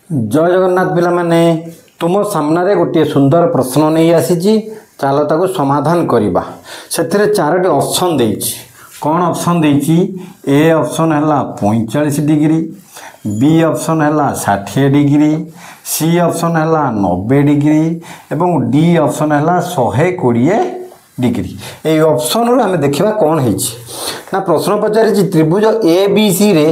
जय जगन्नाथ पिला माने तुम सामने गोटे सुंदर प्रश्न नहीं आसी चलो ताको समाधान करवा से चारोटी ऑप्शन देछि कौन ऑप्शन देछि ए ऑप्शन है 45 डिग्री बी ऑप्शन है 60 डिग्री सी ऑप्शन है 90 डिग्री एवं डी ऑप्शन है 120 डिग्री। ये ऑप्शन रू आम देखा कौन है ना प्रश्न पचारि त्रिभुज ए बी सी रे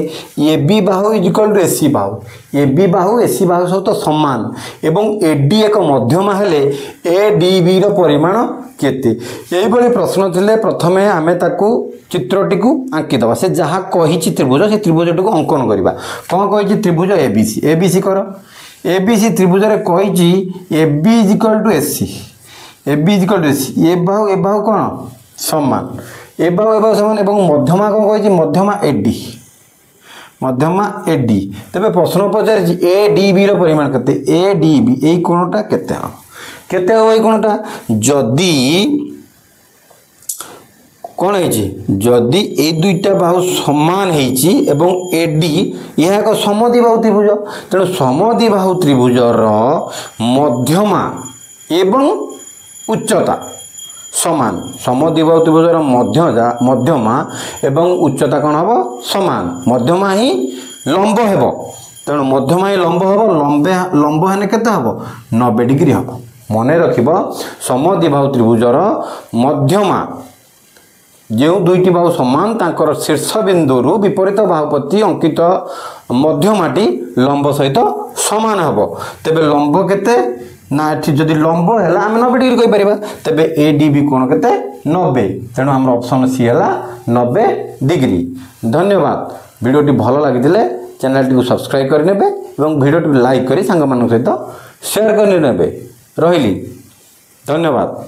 A B Bahu is equal to AC Bahu A B Bahu AC बाहु सहित सामान एवं एडी एक मध्यमा हेले ए डी बी रो परिमाण केते यही प्रश्न थिले प्रथमे आमे ताकू चित्रटी को आंकीदबा से जहाँ कही त्रिभुज से त्रिभुजटी को अंकन करवा कौन कही त्रिभुज ए बी सी कर ए बी सी त्रिभुज कही A B is equal to AC A B is equal to AC A बाहु कौन समान ए बाहु समान एवं मध्यमा कौन कही मध्यमा एडी तेरे प्रश्न पचारि ए डी बी रो परिमाण केते ए डी बी ए कोणटा केते हम केते हो कोणटा जदी कौन है जदि ए दुईटा बाहु समान है एवं एडी यह एक समद्विबाहु त्रिभुज तेणु समद्विबाहु त्रिभुजर मध्यमा एवं उच्चता समान समद्विबाहु त्रिभुजर मध्यमा एवं उच्चता कौन हम समान मध्यमा ही लंब हेब तेणु मध्यमा ही लंब हम लंब हेने केते हम 90 डिग्री हम मन रखिब समद्विबाहु त्रिभुजर मध्यमा जो दुईटी बाहु समान तांकर शीर्ष बिंदु विपरीत बाहुपति अंकित मध्यमाटी लंब सहित सामान हम तेबे लंब केते ना जदि लंब है आम 90 डिग्री कही पार तेबे ए डी बी कोण केते 90 तेणु आम ऑप्शन सी है 90 डिग्री। धन्यवाद। वीडियोटी भल लगी चैनल टी सब्सक्राइब करने और वीडियो लाइक कर सांग सहित शेयर करने रही। धन्यवाद।